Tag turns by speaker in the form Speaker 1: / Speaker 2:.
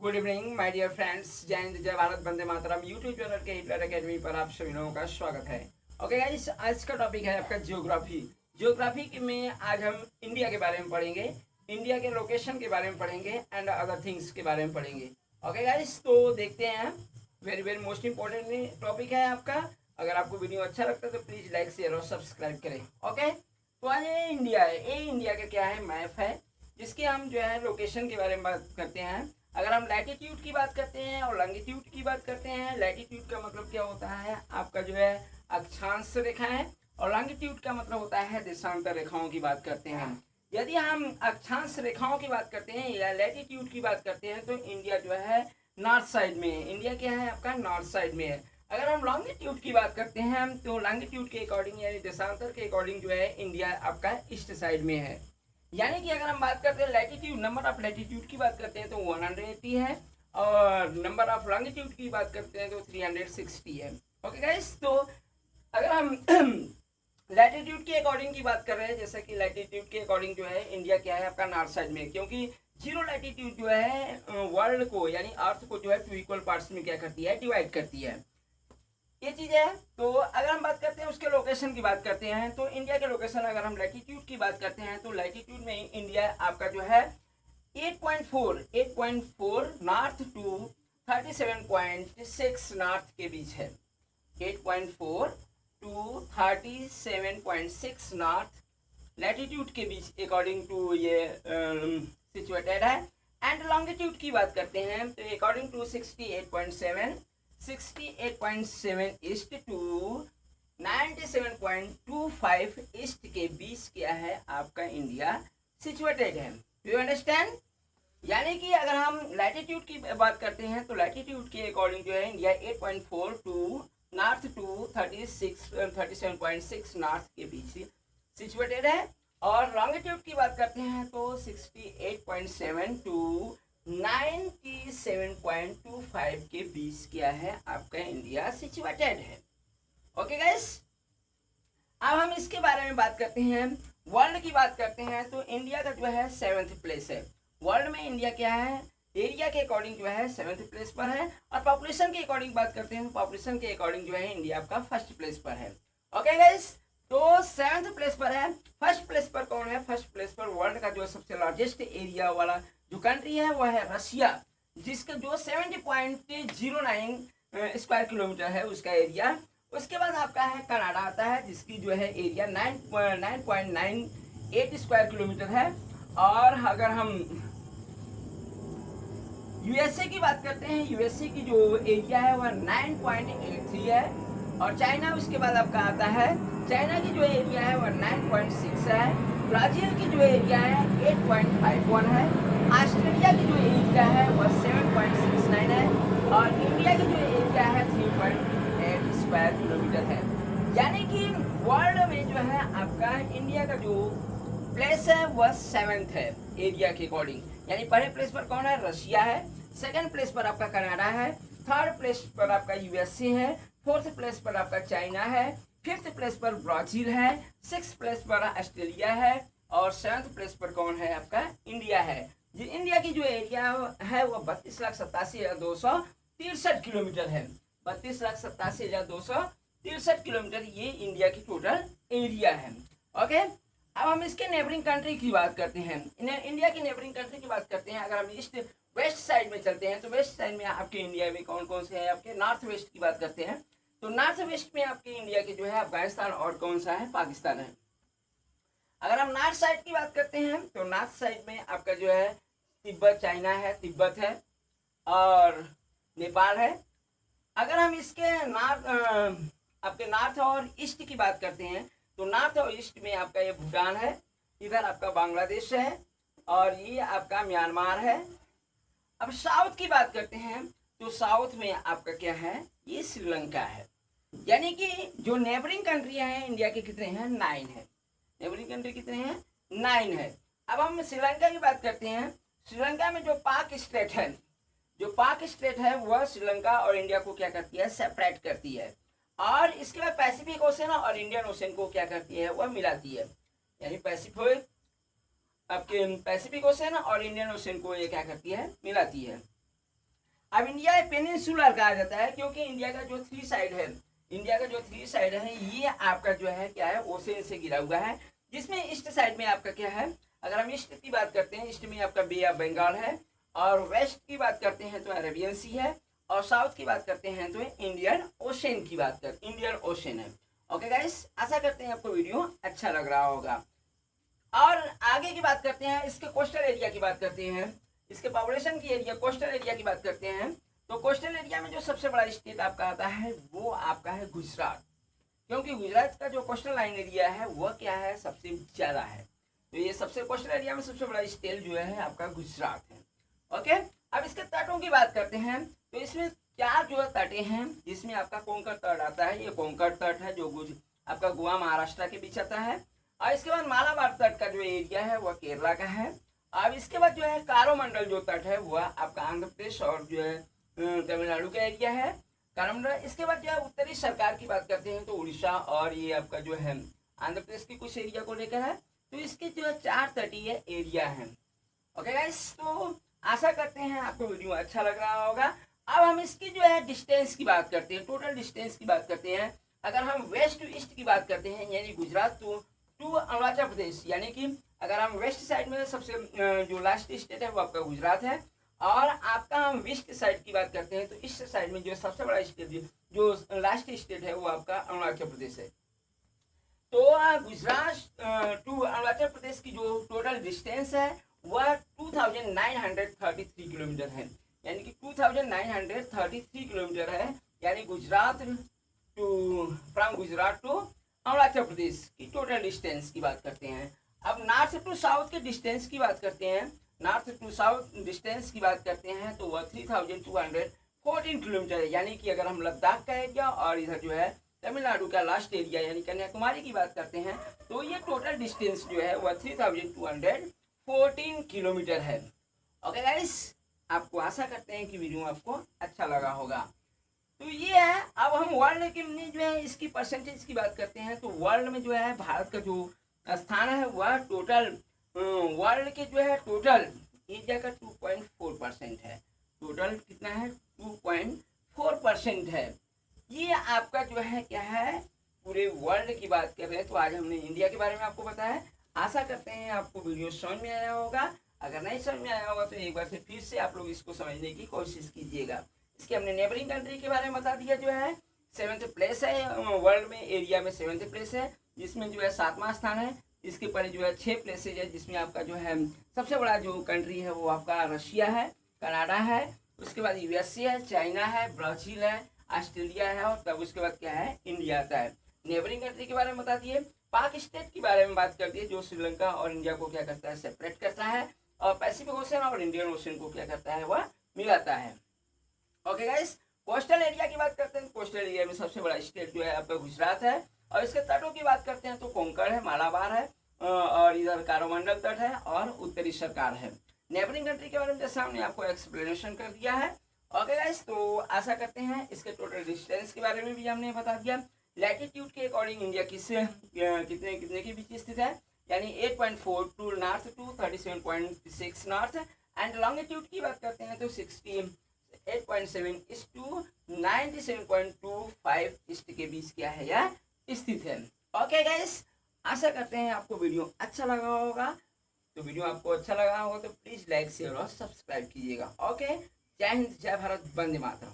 Speaker 1: Good evening my dear friends. जय हिंद, जय भारत, वंदे मातरम। यूट्यूब चैनल के हिटलर एकेडमी पर आप सभी लोगों का स्वागत है। ओके गाइस, आज का टॉपिक है आपका ज्योग्राफी। ज्योग्राफी में आज हम इंडिया के बारे में पढ़ेंगे, इंडिया के लोकेशन के बारे में पढ़ेंगे एंड अदर थिंग्स के बारे में पढ़ेंगे। ओके गाइस, तो देखते हैं। Very very most important topic है आपका। अगर आपको वीडियो अच्छा लगता है तो प्लीज लाइक शेयर और सब्सक्राइब करें। ओके, तो आज ये इंडिया है। ये इंडिया का क्या है, मैप है, जिसके हम जो है लोकेशन के बारे में बात करते हैं। अगर हम लैटिट्यूड की बात करते हैं और लॉन्गिट्यूड की बात करते हैं, लैटिट्यूड का मतलब क्या होता है आपका जो है अक्षांश रेखाएं, और लॉन्गिट्यूड का मतलब होता है देशांतर रेखाओं की बात करते हैं। यदि हम अक्षांश रेखाओं की बात करते हैं या लैटिट्यूड की बात करते हैं तो इंडिया जो है नॉर्थ साइड में है। इंडिया क्या है आपका, नॉर्थ साइड में है। अगर हम लॉन्गिट्यूड की बात करते हैं तो लॉन्गिट्यूड के अकॉर्डिंग यानी देशांतर के अकॉर्डिंग जो है इंडिया आपका ईस्ट साइड में है। यानी कि अगर हम बात करते हैं लैटिट्यूड, नंबर ऑफ लैटिट्यूड की बात करते हैं तो 180 है, और नंबर ऑफ लॉन्गिट्यूड की बात करते हैं तो 360 है। ओके गाइस, तो अगर हम लैटिट्यूड के अकॉर्डिंग की बात कर रहे हैं, जैसे कि लैटिट्यूड के अकॉर्डिंग जो है इंडिया क्या है आपका नॉर्थ साइड में, क्योंकि जीरो लैटिट्यूड जो है वर्ल्ड को यानी अर्थ को जो है 2 इक्वल पार्ट्स में क्या करती है, डिवाइड करती है। ये चीज है। तो अगर हम बात करते हैं उसके लोकेशन की बात करते हैं तो इंडिया के लोकेशन, अगर हम लैटिट्यूड की बात करते हैं तो लैटिट्यूड में इंडिया आपका जो है 8.4 नॉर्थ टू 37.6 नॉर्थ के बीच है। 8.4 टू 37.6 नॉर्थ लैटिट्यूड के बीच अकॉर्डिंग टू ये सिचुएटेड है। एंड लॉन्गिट्यूड की बात करते हैं तो according to 68.7 east to 97.25 east के बीच क्या है आपका इंडिया सिचुएटेड है। You understand? यानी कि अगर हम लैटिट्यूड की बात करते हैं तो लैटिट्यूड के अकॉर्डिंग जो है India 8.4 to north to 37.6 north के बीच सिचुएटेड है, और लॉन्गिट्यूड की बात करते हैं तो 68.7 टू 97.25 के बीच क्या है आपका इंडिया सिचुएटेड है। ओके गाइस, अब हम इसके बारे में बात करते हैं। वर्ल्ड की बात करते हैं तो इंडिया का जो है 7th प्लेस है। वर्ल्ड में इंडिया क्या है, एरिया के अकॉर्डिंग जो है 7th प्लेस पर है, और पॉपुलेशन के अकॉर्डिंग बात करते हैं तो पॉपुलेशन के अकॉर्डिंग जो है इंडिया आपका 1st प्लेस पर है। ओके गाइस, तो 7th प्लेस पर है। 1st प्लेस पर कौन है, 1st प्लेस पर वर्ल्ड का जो सबसे लार्जेस्ट एरिया वाला जो कंट्री है वह है रशिया, जिसका जो 70.09 स्क्वायर किलोमीटर है उसका एरिया। उसके बाद आपका है कनाडा आता है, जिसकी जो है एरिया 9.98 स्क्वायर किलोमीटर है। और अगर हम यूएसए की बात करते हैं, यूएसए की जो एरिया है वह 9.83 है। और चाइना उसके बाद आपका आता है, चाइना की जो एरिया है वह 9.6 है। ब्राजील की जो एरिया है 8.51 है। ऑस्ट्रेलिया की जो एरिया है वह 7.69 है, और इंडिया की जो एरिया है 3.8 स्क्वायर किलोमीटर है। यानी कि वर्ल्ड में जो है आपका इंडिया का जो प्लेस है वह 7th है एरिया के अकॉर्डिंग। यानी पहले प्लेस पर कौन है, रशिया है। 2nd प्लेस पर आपका कनाडा है। 3rd प्लेस पर आपका यूएसए है। 4th प्लेस पर आपका चाइना है। 5th प्लेस पर ब्राजील है। 6th प्लेस पर ऑस्ट्रेलिया है, और 7th प्लेस पर कौन है आपका इंडिया है। इंडिया की जो एरिया है वह 32,87,263 किलोमीटर है। 32,87,263 किलोमीटर ये इंडिया की टोटल एरिया है। ओके, अब हम इसके नेबरिंग कंट्री की बात करते हैं। इंडिया की नेबरिंग कंट्री की बात करते हैं। अगर हम ईस्ट वेस्ट साइड में चलते हैं तो वेस्ट साइड में आपके इंडिया में कौन कौन से हैं, आपके नॉर्थ वेस्ट की बात करते हैं तो नॉर्थ वेस्ट में आपके इंडिया के जो है अफगानिस्तान और कौन सा है, पाकिस्तान है। अगर हम नॉर्थ साइड की बात करते हैं तो नॉर्थ साइड में आपका जो है तिब्बत, चाइना है, तिब्बत है, और नेपाल है। अगर हम इसके आपके नॉर्थ और ईस्ट की बात करते हैं तो नॉर्थ और ईस्ट में आपका ये भूटान है, इधर आपका बांग्लादेश है, और ये आपका म्यांमार है। अब साउथ की बात करते हैं तो साउथ में आपका क्या है, ये श्रीलंका है। यानी कि जो नेबरिंग कंट्री हैं इंडिया के कितने हैं, 9 है। नेबरिंग कंट्री कितने हैं, 9 है। अब हम श्रीलंका की बात करते हैं। श्रीलंका में जो पाक स्टेट है, जो पाक स्टेट है वह श्रीलंका और इंडिया को क्या करती है, सेपरेट करती है, और इसके बाद पैसिफिक ओशन और इंडियन ओशन को क्या करती है, वह मिलाती है। यानी पैसिफिक आपके पैसिफिक ओशन और इंडियन ओशन को ये क्या करती है, मिलाती है। अब इंडिया पेनिनसुलर कहा जाता है क्योंकि इंडिया का जो थ्री साइड है, इंडिया का जो थ्री साइड है ये आपका जो है क्या है, ओशन से घिरा हुआ है, जिसमें ईस्ट साइड में आपका क्या है, अगर हम ईस्ट की बात करते हैं, ईस्ट में आपका बे ऑफ बंगाल है, और वेस्ट की बात करते हैं तो अरेबियन सी है, और साउथ की बात करते हैं तो इंडियन ओशन की बात करते, इंडियन ओशन है। ओके गाइस, आशा करते हैं आपको वीडियो अच्छा लग रहा होगा। और आगे की बात करते हैं, इसके कोस्टल एरिया की बात करते हैं, इसके पॉपुलेशन की एरिया, कोस्टल एरिया की बात करते हैं। तो कोस्टल एरिया में जो सबसे बड़ा स्टेट आपका आता है वो आपका है गुजरात, क्योंकि गुजरात का जो कोस्टल लाइन एरिया है वह क्या है, सबसे ज्यादा है। तो ये सबसे कोस्टल एरिया में सबसे बड़ा स्टेट जो है आपका गुजरात है। ओके, अब इसके तटों की बात करते हैं। तो इसमें क्या जो तटें हैं, जिसमें आपका कोंकण तट आता है, ये कोंकण तट है जो आपका गोवा महाराष्ट्र के बीच आता है। और इसके बाद मालाबार तट का जो एरिया है वह केरला का है। अब इसके बाद जो है कारोमंडल जो तट है वह आपका आंध्र प्रदेश और जो है तमिलनाडु का एरिया है कारोमंडल। इसके बाद जो है उत्तरी सरकार की बात करते हैं तो उड़ीसा और ये आपका जो है आंध्र प्रदेश की कुछ एरिया को लेकर है। तो इसके जो है 4 तटीय एरिया है। ओके गाइस, तो आशा करते हैं आपको वीडियो अच्छा लग रहा होगा। अब हम इसकी जो है डिस्टेंस की बात करते हैं, टोटल डिस्टेंस की बात करते हैं। अगर हम वेस्ट टू ईस्ट की बात करते हैं, यानी गुजरात टू अरुणाचल प्रदेश, यानी कि अगर हम वेस्ट साइड में सबसे जो लास्ट स्टेट है वो आपका गुजरात है, और आपका हम वेस्ट साइड की बात करते हैं तो ईस्ट साइड में जो सबसे बड़ा स्टेट, जो लास्ट स्टेट है वो आपका अरुणाचल प्रदेश है। तो गुजरात टू अरुणाचल प्रदेश की जो टोटल डिस्टेंस है वह 2933 किलोमीटर है, यानी कि 2933 किलोमीटर है, यानी गुजरात फ्रॉम गुजरात टू अरुणाचल प्रदेश की टोटल डिस्टेंस की बात करते हैं। अब नॉर्थ टू साउथ के डिस्टेंस की बात करते हैं, नॉर्थ टू साउथ डिस्टेंस की बात करते हैं तो वह 3214 किलोमीटर है, यानी कि अगर हम लद्दाख का एरिया और इधर जो है तमिलनाडु का लास्ट एरिया यानी कन्याकुमारी की बात करते हैं तो ये टोटल डिस्टेंस जो है वह 3214 किलोमीटर है। ओके गाइस, आपको आशा करते हैं कि वीडियो आपको अच्छा लगा होगा। तो ये है, अब हम वर्ल्ड के में जो है इसकी परसेंटेज की बात करते हैं। तो वर्ल्ड में जो है भारत का जो स्थान है वह टोटल वर्ल्ड के जो है टोटल एरिया का 2.4% है। टोटल कितना है, 2.4% है। ये आपका जो है क्या है, पूरे वर्ल्ड की बात कर रहे हैं। तो आज हमने इंडिया के बारे में आपको बताया। आशा करते हैं आपको वीडियो समझ में आया होगा। अगर नहीं समझ में आया होगा तो एक बार से फिर से आप लोग इसको समझने की कोशिश कीजिएगा। इसके हमने नेबरिंग कंट्री के बारे में बता दिया, जो है 7th प्लेस है वर्ल्ड में, एरिया में 7th प्लेस है, जिसमें जो है 7वां स्थान है। इसके पर जो है 6 प्लेसेज है, जिसमें आपका जो है सबसे बड़ा जो कंट्री है वो आपका रशिया है, कनाडा है, उसके बाद यूएसए है, चाइना है, ब्राजील है, ऑस्ट्रेलिया है, और तब उसके बाद क्या है, इंडिया आता है। नेबरिंग कंट्री के बारे में बता दिए। पाक स्टेट के बारे में बात कर दिए, जो श्रीलंका और इंडिया को क्या करता है, सेपरेट करता है, और पैसिफिक ओशन और इंडियन ओशन को क्या करता है, वह मिलाता है। ओके गाइस, कोस्टल एरिया की बात करते हैं। कोस्टल एरिया में सबसे बड़ा स्टेट जो है आपका गुजरात है, और इसके तटों की बात करते हैं तो कोंकण है, मालाबार है, और इधर कारोमंडल तट है, और उत्तरी सरकार है। नेबरिंग कंट्री के बारे में जैसा हमने आपको एक्सप्लेनेशन कर दिया है। ओके गाइस, तो आशा करते हैं इसके टोटल डिस्टेंस के बारे में भी हमने बता दिया। लैटिट्यूड के अकॉर्डिंग इंडिया कितने कितने के बीच स्थित है, यानी 8.42 north to 37.6 north, and longitude की बात करते हैं तो 68.7 ईस्ट टू 97.25 ईस्ट के बीच क्या है, यह स्थित है। ओके गाइस, आशा करते हैं आपको वीडियो अच्छा लगा होगा। तो वीडियो आपको अच्छा लगा होगा तो प्लीज लाइक शेयर और सब्सक्राइब कीजिएगा। ओके, जय हिंद, जय भारत, वंदे मातरम।